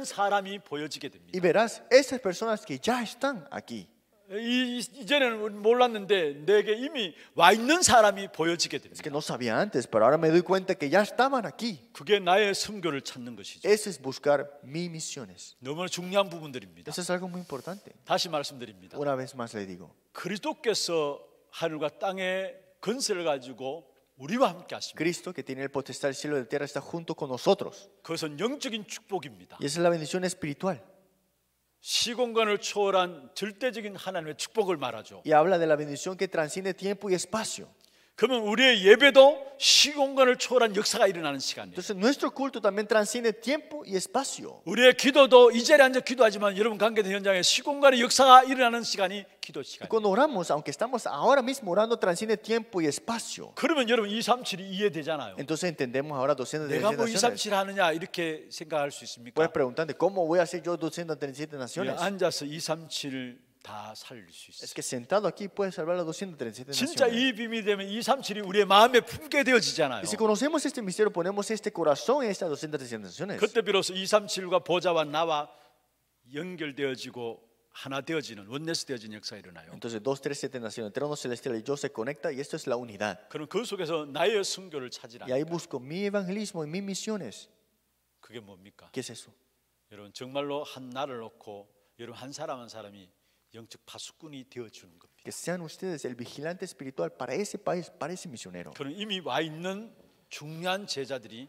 A: 사람이 보여지게 됩니다.
B: Y verás esas personas que ya están aquí.
A: 이전에는 몰랐는데 내게 이미 와 있는 사람이 보여지게
B: Es
A: 됩니다.
B: que no sabía antes, pero ahora me doy cuenta que ya estaban aquí.
A: 그게 나의 선교를 찾는 것이죠.
B: Eso es buscar mis misiones.
A: 너무나 중요한 부분들입니다.
B: Eso es algo muy importante.
A: 다시 말씀드립니다.
B: Una vez más le digo.
A: 그리스도께서 하늘과 땅의 건설을 가지고 우리와 함께 하십니다.
B: Cristo, que tiene el potestad del cielo y de la tierra, está junto con nosotros.
A: 그것은 영적인 축복입니다.
B: Y esa es la bendición espiritual.
A: 시공간을 초월한 절대적인 하나님의 축복을 말하죠.
B: Y habla de la bendición que transciende tiempo y espacio.
A: 그러면 우리의 예배도 시공간을 초월한 역사가 일어나는 시간이에요.
B: Entonces nuestro culto también transciende tiempo y espacio.
A: 우리의 기도도 이 자리에 앉아 기도하지만 여러분 관계된 현장에 시공간의 역사가 일어나는 시간이 기도
B: Y
A: 시간이에요.
B: cuando oramos, aunque estamos ahora mismo orando, transciende tiempo y espacio.
A: 그러면 여러분 237이 이해되잖아요.
B: Entonces entendemos ahora
A: 내가
B: 237
A: 뭐
B: naciones.
A: 237 하느냐 이렇게 생각할 수 있습니까?
B: Puedes preguntarte, ¿cómo voy a hacer yo 237 naciones?
A: 앉아서 237을 다 살릴 수
B: Es
A: 있어요.
B: que sentado aquí puedes salvar las 237
A: 진짜
B: naciones.
A: 이 비밀이 되면 237이 우리의 마음에 품게 되어지잖아요.
B: Y si conocemos este misterio, ponemos este corazón en estas 237 naciones.
A: 그때 비로소 237과 보좌와 나와 연결되어지고 하나 되어지는 원네스 되어진 역사가 일어나요.
B: Entonces 237 naciones, el trono celestial y yo se conecta y esto es la unidad.
A: 그럼 그 속에서 나의 선교를 찾으라.
B: Y ahí busco mi evangelismo y mis misiones.
A: 그게 뭡니까?
B: ¿Qué es eso?
A: 여러분 정말로 한 나를 놓고 여러분 한 사람 한 사람이 영적 파수꾼이 되어주는 겁니다.
B: Que sean ustedes el vigilante espiritual para ese país, para ese misionero.
A: 그럼 이미 와 있는 중요한 제자들이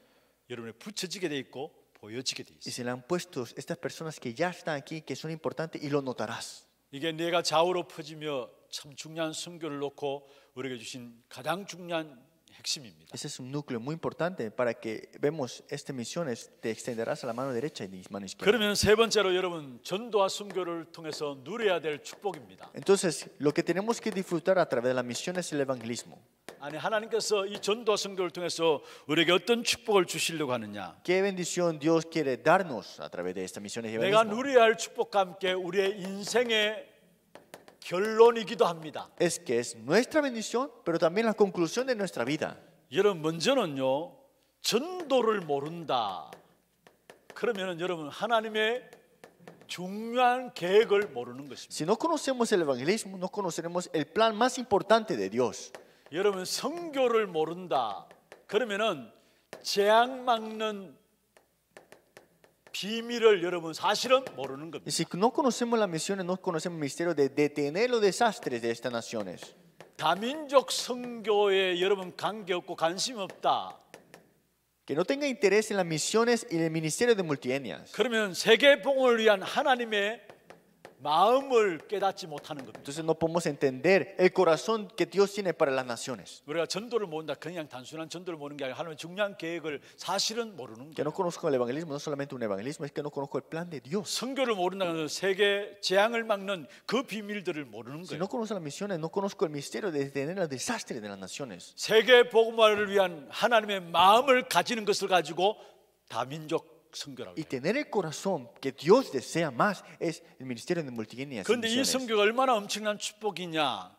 A: 여러분에 붙여지게 돼 있고 보여지게 돼
B: Y
A: 있어요.
B: se le han puesto estas personas que ya están aquí, que son importantes, y lo notarás.
A: 이게 내가 좌우로 퍼지며 참 중요한 선교를 놓고 우리에게 주신 가장 중요한 핵심입니다.
B: Ese es un núcleo muy importante para que vemos estas misiones. Te extenderás a la mano derecha y la mano izquierda.
A: 그러면 세 번째로 여러분 전도와 선교를 통해서 누려야 될 축복입니다.
B: Entonces, lo que tenemos que disfrutar a través de la misión es el evangelismo.
A: 아니 하나님께서 이 전도와 선교를 통해서 우리에게 어떤 축복을 주시려고 하느냐?
B: ¿Qué bendición Dios quiere darnos a través de estas misiones y
A: 내가
B: evangelismo?
A: 누려야 할 축복과 함께 우리의 인생의 결론이기도 합니다.
B: Es que es nuestra bendición, pero también la conclusión de nuestra vida.
A: 여러분 먼저는요 전도를 모른다. 그러면은 여러분 하나님의 중요한 계획을 모르는 것입니다.
B: Si no conocemos el evangelismo, no conoceremos el plan más importante de Dios.
A: 여러분 선교를 모른다. 그러면은 재앙 막는 비밀을 여러분 사실은 모르는
B: Y
A: 겁니다.
B: si no conocemos las misiones, no conocemos el misterio de detener los desastres de estas naciones.
A: 다민족 선교에 여러분 관계 없고 관심 없다.
B: Que no tenga interés en las misiones y en el ministerio de multietnias.
A: 그러면 세계 복음을 위한 하나님의 마음을 깨닫지 못하는 겁니다.
B: Entonces no podemos entender el corazón que Dios tiene para las naciones.
A: 우리가 전도를 모른다. 그냥 단순한 전도를 모르는 게 아니라 하나님의 중요한 계획을 사실은 모르는
B: Que
A: 거예요.
B: no conozco el evangelismo, no solamente un evangelismo, es que no conozco el plan de Dios.
A: 선교를 모른다는 것은 세계 재앙을 막는 그 비밀들을 모르는
B: Si
A: 거예요.
B: no conozco las misiones, no conozco el misterio de detener los desastres de las naciones.
A: 세계 복음화를 위한 하나님의 마음을 가지는 것을 가지고 다민족 선교라고
B: Y
A: 해요.
B: tener el corazón que Dios desea más es el ministerio de multietnias. y
A: 그런데 이
B: misiones.
A: 선교가 얼마나 엄청난 축복이냐.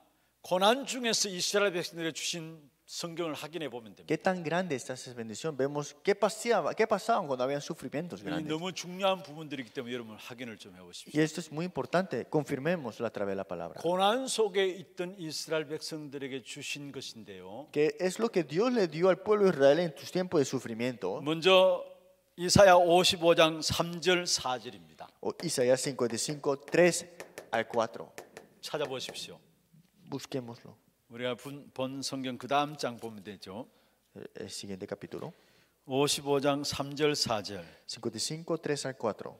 A: 고난 중에서 이스라엘 백성들에게 주신 성경을 확인해 보면 됩니다.
B: Qué tan grande está esa bendición. Vemos qué pasaban cuando habían sufrimientos
A: 이
B: grandes.
A: 너무 중요한 부분들이기 때문에 여러분 확인을 좀 해보십시오.
B: Y esto es muy importante. Confirmémoslo a través de la palabra.
A: 고난 속에 있던 이스라엘 백성들에게 주신 것인데요.
B: Que es lo que Dios le dio al pueblo de Israel en sus tiempos de sufrimiento.
A: 먼저 이사야 55장 3절 4절입니다.
B: O Isaías 55, 3 al 4.
A: 찾아보십시오.
B: Busquémoslo.
A: 우리가 본 성경 그 다음 장 보면 되죠.
B: El siguiente capítulo.
A: 55장 3절 4절
B: 55, 3 al 4.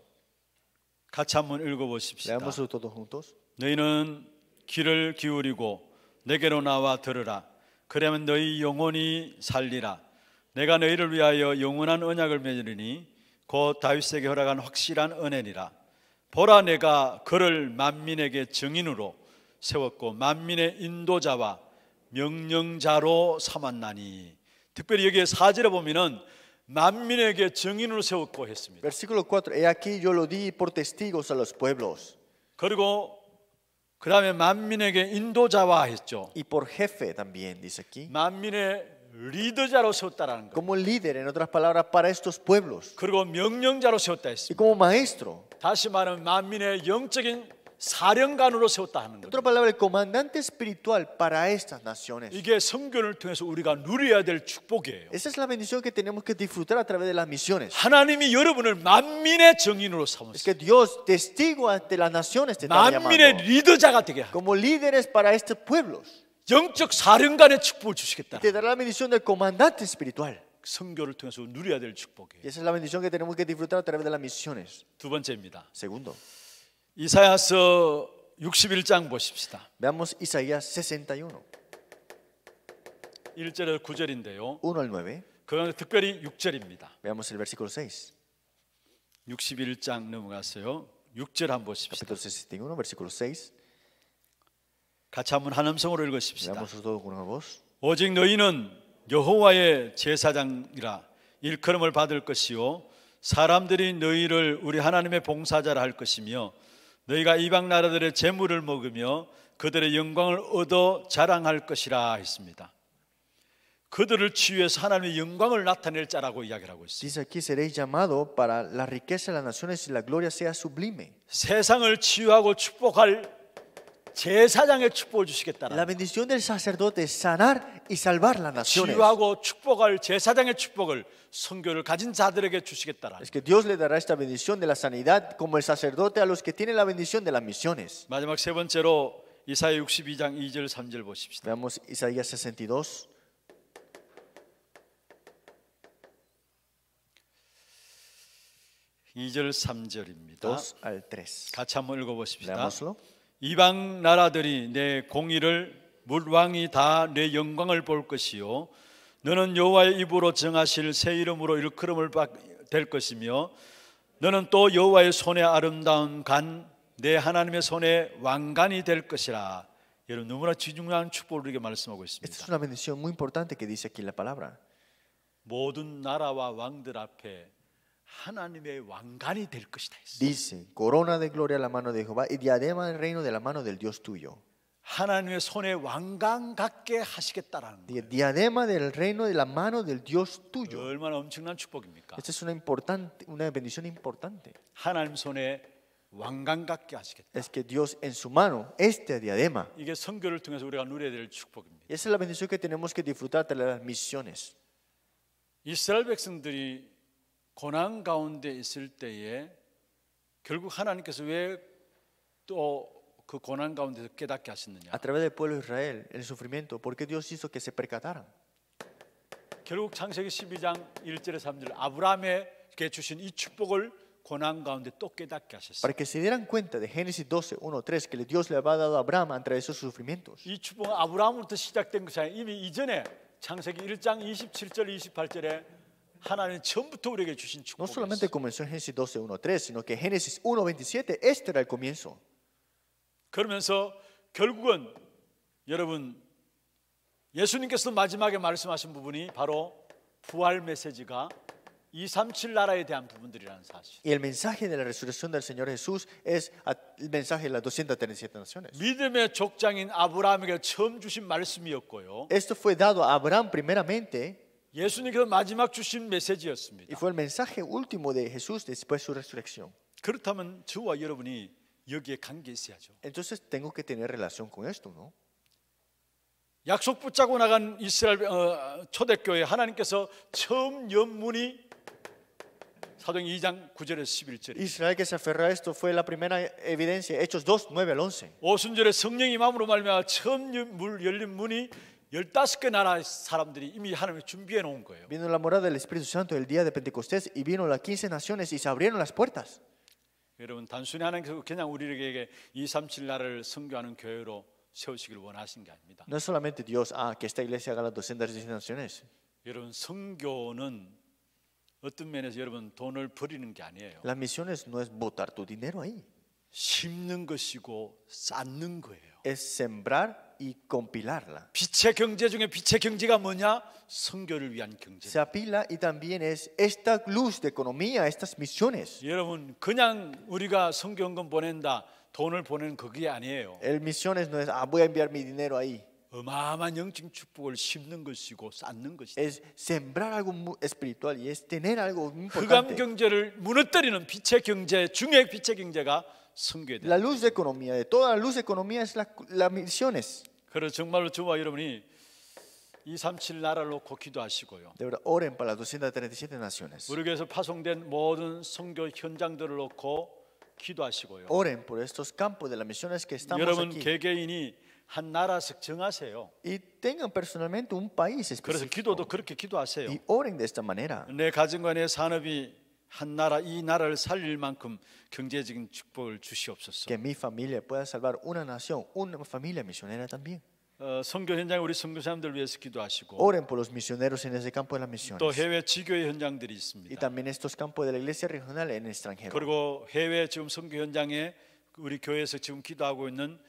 A: 같이 한번 읽어보십시다.
B: Leámoslo todos juntos.
A: 너희는 귀를 기울이고 내게로 나와 들으라. 그러면 너희 영혼이 살리라. 내가 너희를 위하여 영원한 언약을 맺으리니 곧 다윗에게 허락한 확실한 은혜니라. 보라 내가 그를 만민에게 증인으로 세웠고 만민의 인도자와 명령자로 삼았나니. 특별히 여기에 4절에 보면은 만민에게 증인으로 세웠고 했습니다.
B: Versículo 4. He aquí yo lo di por testigos a los pueblos.
A: 그리고 그 다음에 만민에게 인도자와 했죠.
B: Y por jefe también, dice aquí.
A: 만민의 리더자로 세웠다라는 거.
B: Como líder, en otras palabras, para estos pueblos.
A: 그리고 명령자로 세웠다
B: Y
A: 했습니다.
B: como maestro.
A: 다시 말하면 만민의 영적인 사령관으로 세웠다 하는
B: En
A: 거예요.
B: otras palabras, el comandante espiritual para estas naciones.
A: 이게 선교를 통해서 우리가 누려야 될 축복이에요.
B: Esa es la bendición que tenemos que disfrutar a través de las misiones.
A: 하나님이 여러분을 만민의 정인으로
B: Es
A: 삼았어요.
B: que Dios, testigo ante las naciones, te está
A: 만민의
B: llamando.
A: 리더자가 되게 하고
B: Como líderes para estos pueblos.
A: 영적 사령관의 축복을 주시겠다.
B: Te dará la bendición del comandante espiritual.
A: 선교를 통해서 누려야 될 축복이에요.
B: Y esa es la bendición que tenemos que disfrutar a través de las misiones.
A: 두 번째입니다.
B: Segundo,
A: 이사야서 61장 보십시다.
B: veamos Isaías 61,
A: 1절에서 9절인데요.
B: 1 al 9.
A: 그건 특별히 6절입니다.
B: Veamos el versículo 6.
A: 61장 넘어갔어요. 6절 한번 보십시다.
B: Capítulo 61, versículo 6.
A: 같이 한번 한 음성으로 읽으십시다.
B: Veamos todo con una voz.
A: 오직 너희는 여호와의 제사장이라 일컬음을 받을 것이요 사람들이 너희를 우리 하나님의 봉사자라 할 것이며 너희가 이방 나라들의 재물을 먹으며 그들의 영광을 얻어 자랑할 것이라 했습니다. 그들을 치유해서 하나님의 영광을 나타낼 자라고 이야기를 하고 있습니다.
B: Dice aquí, seréis llamado para la riqueza de las naciones y la gloria sea sublime.
A: 세상을 치유하고 축복할 제사장의 축복을 주시겠다라.
B: La bendición del sacerdote es sanar y salvar las naciones.
A: 치유하고 축복할 제사장의 축복을 선교를 가진 자들에게 주시겠다라.
B: Es que Dios le dará esta bendición de la sanidad como el sacerdote a los que tienen la bendición de las misiones.
A: 마지막 세 번째로 이사야 62장 2절 3절 보십시다.
B: Veamos Isaías 62,
A: 2절 3절입니다.
B: 2 al 3.
A: 같이 한번 읽어보십시다.
B: Leámoslo.
A: 이방 나라들이 내 공의를 물왕이 다 내 영광을 볼 것이요 너는 여호와의 입으로 정하실 새 이름으로 일컬음을 될 것이며 너는 또 여호와의 손에 아름다운 간 내 하나님의 손에 왕관이 될 것이라. 여러분 너무나 중요한 축복을 이렇게 말씀하고
B: Esta es
A: 있습니다.
B: una bendición muy importante que dice aquí la palabra.
A: 모든 나라와 왕들 앞에 하나님의 왕관이 될 것이다 했어요.
B: Dice, corona de gloria a la mano de Jehová y diadema del reino de la mano del Dios tuyo.
A: 하나님의 손에 왕관 같게 하시겠다라는 거예요.
B: Diadema del reino de la mano del Dios tuyo.
A: 얼마나 엄청난 축복입니까?
B: Esta es una bendición importante.
A: 하나님 손에 왕관 같게 하시겠다.
B: es que Dios en su mano, esta diadema.
A: 이게 선교를 통해서 우리가 누려야 될 축복입니다.
B: Y esa es la bendición que tenemos que disfrutar de las misiones.
A: 이스라엘 백성들이 고난 가운데 있을 때에 결국 하나님께서 왜 또 그 고난 가운데서 깨닫게 하셨느냐?
B: A través del pueblo de Israel, el sufrimiento, ¿por qué Dios hizo que se percataran?
A: 결국 창세기 12장 1절에 3절 아브라함에게 주신 이 축복을 고난 가운데 또 깨닫게 하셨어요.
B: Para que se dieran cuenta de Génesis 12, 1, 3, que Dios le había dado a Abraham a través de esos sufrimientos.
A: 이 축복은 아브라함으로부터 시작된 것이 아니라 이미 이전에 창세기 1장 27절 28절에 하나님 처음부터 우리에게 주신
B: No solamente
A: 축복이었어요.
B: comenzó en Génesis 12, 1, 3, sino que Génesis 1, 27, este era el comienzo.
A: 그러면서 결국은 여러분 예수님께서 마지막에 말씀하신 부분이 바로 부활 메시지가 237 나라에 대한 부분들이라는 사실.
B: Y el mensaje de la resurrección del Señor Jesús es el mensaje de las 237 naciones.
A: 믿음의 족장인 아브라함에게 처음 주신 말씀이었고요.
B: Esto fue dado a Abraham primeramente
A: 예수님께서 마지막 주신 메시지였습니다.
B: y fue el mensaje último de Jesús después de su resurrección.
A: 그렇다면 저와 여러분이 여기에 관계 있어야죠.
B: Entonces tengo que tener relación con esto, ¿no?
A: 약속 붙잡고 나간 이스라엘 초대교회 하나님께서 처음 연문이 사도행 2장 9절에서 11절에
B: Israel que se aferró a esto fue la primera evidencia, Hechos 2, 9 al 11.
A: 오순절에 성령이 마음으로 말미암아 처음 열린 문이 15개 나라 사람들이 이미 하나님이 준비해 놓은 거예요.
B: Vino la morada del Espíritu Santo el día de Pentecostés y vino las 15 naciones y se abrieron las puertas.
A: 여러분 단순히 하나님께서 그냥 우리에게 237 나라를 선교하는 교회로 세우시길 원하신 게 아닙니다.
B: No es solamente Dios, que esta iglesia haga las 210 naciones.
A: 여러분 선교는 어떤 면에서 여러분 돈을 버리는 게 아니에요.
B: Las misiones no es botar tu dinero ahí,
A: 심는 것이고 쌓는 거예요.
B: es sembrar y compilarla.
A: 빛의 경제 중에 빛의 경제가 뭐냐? 선교를 위한 경제.
B: Se apila y también es esta luz de economía, estas misiones.
A: 여러분 그냥 우리가 선교헌금 보낸다, 돈을 보내는 그게 아니에요.
B: El misiones no es, voy a enviar mi dinero ahí.
A: 어마어마한 영적 축복을 심는 것이고 쌓는 것이다.
B: Es sembrar algo espiritual y es tener algo
A: 흑암
B: importante.
A: 경제를 무너뜨리는 빛의 경제 중에 빛의 경제가 선교다.
B: La luz de economía, de toda la luz de economía es las misiones.
A: 그래서 정말로 저와 여러분이 237 나라를 놓고 기도하시고요.
B: De verdad, oren para las 237 naciones.
A: 우리 교회에서 파송된 모든 선교 현장들을 놓고 기도하시고요.
B: Oren por estos campos de las misiones que estamos
A: 여러분
B: aquí.
A: 개개인이 한 나라씩 정하세요.
B: Y tengan personalmente un país
A: 그래서
B: específico.
A: 기도도 그렇게 기도하세요.
B: Y oren de esta manera.
A: 내 가정과 내 산업이 한 나라 이 나라를 살릴 만큼 경제적인 축복을 주시옵소서.
B: Que mi familia pueda salvar una nación, una familia misionera también.
A: 선교 현장에 우리 선교사님들 위해서 기도하시고
B: Oren por los misioneros en ese campo de las misiones.
A: 또 해외 지교회 현장들이
B: Y
A: 있습니다.
B: también estos campos de la iglesia regional en el extranjero.
A: 그리고 해외 지금 선교 현장에 우리 교회에서 지금 기도하고 있는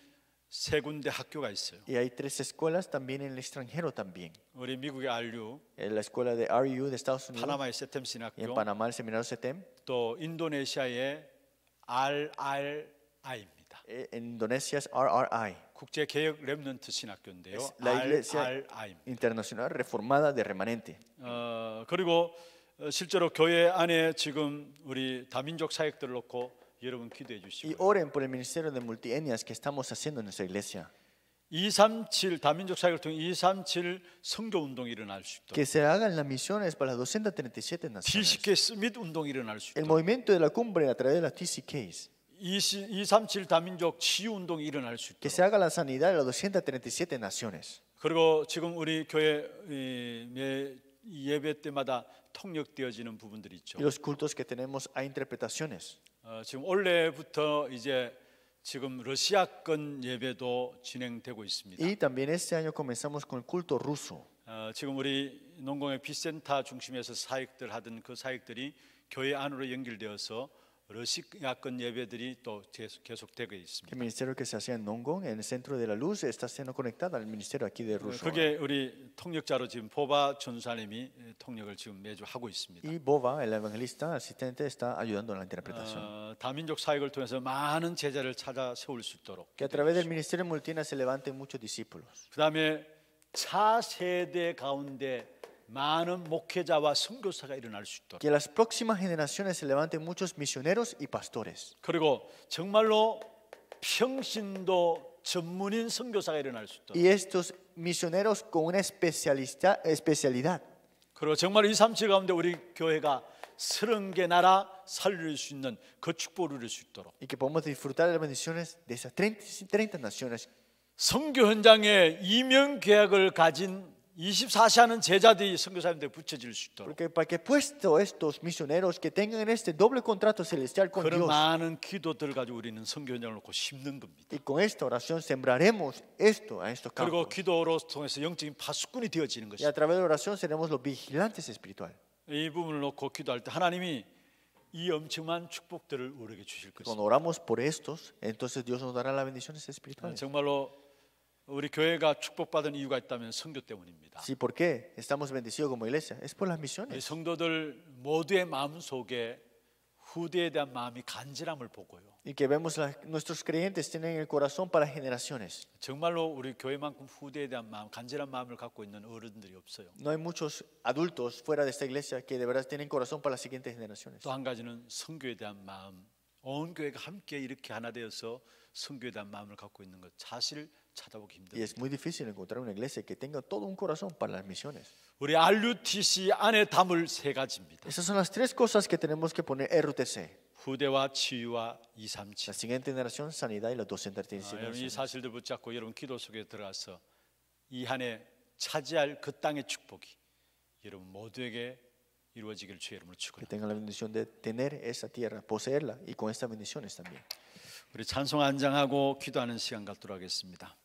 A: 세 군데 학교가 있어요.
B: Y hay 3 escuelas también en el extranjero también.
A: 우리 미국의 RU,
B: En la escuela de RU de Estados Unidos
A: 파나마의 세템
B: y en
A: 신학교,
B: Panamá el seminario CETEM.
A: 또 인도네시아의 RRI입니다.
B: En Indonesia es RRI,
A: 국제 개혁 렘넌트 신학교인데요.
B: es la iglesia
A: RRI입니다.
B: internacional reformada de remanente.
A: 그리고 실제로 교회 안에 지금 우리 다민족 사역들을 놓고 여러분 기도해
B: Y
A: 주시고요.
B: oren por el ministerio de multietnias que estamos haciendo en nuestra iglesia.
A: 237 다민족 사역을 통해 237 선교 운동이 일어날 수 있도록
B: Que se hagan las misiones para las 237 naciones.
A: TCK 스밋 운동이 일어날 수
B: El
A: 있도록
B: movimiento de la cumbre a través de las TCKs.
A: 237 다민족 치유 운동이 일어날 수
B: Que
A: 있도록
B: se haga la sanidad de las 237 naciones.
A: 그리고 지금 우리 교회 매 예배 때마다 통역되어지는 부분들이 있죠.
B: Y los cultos que tenemos hay interpretaciones.
A: 지금 올해부터 이제 지금 러시아권 예배도 진행되고 있습니다.
B: Y también este año comenzamos con el culto ruso.
A: 지금 우리 농공의 비센터 중심에서 사역들 하던 그 사역들이 교회 안으로 연결되어서 러시아권 예배들이 또 계속되고 있습니다.
B: El ministerio que se hacía en Nongon, en el centro de la luz, está siendo conectado al ministerio aquí de Rusia.
A: 그게 우리 통역자로 지금 보바 전사님이 통역을 지금 매주 하고 있습니다.
B: Y Bova, el evangelista asistente, está ayudando en la interpretación.
A: 다민족 사역을 통해서 많은 제자를 찾아 세울 수 있도록.
B: Que a través del ministerio multina se levanten muchos discípulos.
A: 그다음에 차세대 가운데 많은 목회자와 선교사가 일어날 수 있도록
B: Que en las próximas generaciones se levanten muchos misioneros y pastores.
A: 그리고 정말로 평신도 전문인 선교사가 일어날 수 있도록
B: Y estos misioneros con una especialidad.
A: 그리고 정말 237 가운데 우리 교회가 30개 나라 살릴 수 있는 그 축복을 누릴 수 있도록
B: Y que podamos disfrutar de las bendiciones de esas 30 naciones.
A: 선교 현장에 이명 계약을 가진 24시 하는 제자들이 선교사님들에게 붙여질 수 있도록
B: Porque para que puesto estos misioneros que tengan este doble contrato celestial con
A: 그런
B: Dios.
A: 많은 기도들을 가지고 우리는 선교 현장을 놓고 심는 겁니다.
B: Y con esta oración sembraremos esto a estos
A: 그리고
B: campos.
A: 기도로 통해서 영적인 파수꾼이 되어지는
B: Y
A: 것입니다.
B: a través de la oración seremos los vigilantes espirituales.
A: 이 부분을 놓고 기도할 때 하나님이 이 엄청난 축복들을 우리에게 주실 것입니다.
B: Cuando oramos por estos, entonces Dios nos dará las bendiciones espirituales.
A: 정말로 우리 교회가 축복받은 이유가 있다면 선교 때문입니다.
B: Sí, ¿por qué estamos bendecidos como iglesia? Es por las
A: 이
B: misiones.
A: 성도들 모두의 마음 속에 후대에 대한 마음이 간절함을 보고요.
B: Y que vemos nuestros creyentes tienen el corazón para generaciones.
A: 정말로 우리 교회만큼 후대에 대한 마음, 간절한 마음을 갖고 있는 어른들이 없어요.
B: No hay muchos adultos fuera de esta iglesia que de verdad tienen corazón para las siguientes generaciones.
A: 또 한 가지는 선교에 대한 마음, 온 교회가 함께 이렇게 하나 되어서 선교에 대한 마음을 갖고 있는 것 사실 찾아보기
B: Y
A: 힘듭니다.
B: es muy difícil encontrar una iglesia que tenga todo un corazón para las misiones.
A: 우리 RUTC 안에 담을 세 가지입니다.
B: Esas son las tres cosas que tenemos que poner RUTC.
A: 후대와 치유와 237.
B: La siguiente generación, sanidad y los 237
A: 여러분 이
B: naciones.
A: 사실들 붙잡고 여러분 기도 속에 들어가서 이 한 해 차지할 그 땅의 축복이 여러분 모두에게 이루어지기를 주의 이름으로
B: Que
A: 축원합니다.
B: tengan la bendición de tener esa tierra, poseerla y con estas bendiciones también.
A: 우리 찬송 안장하고 기도하는 시간 갖도록 하겠습니다.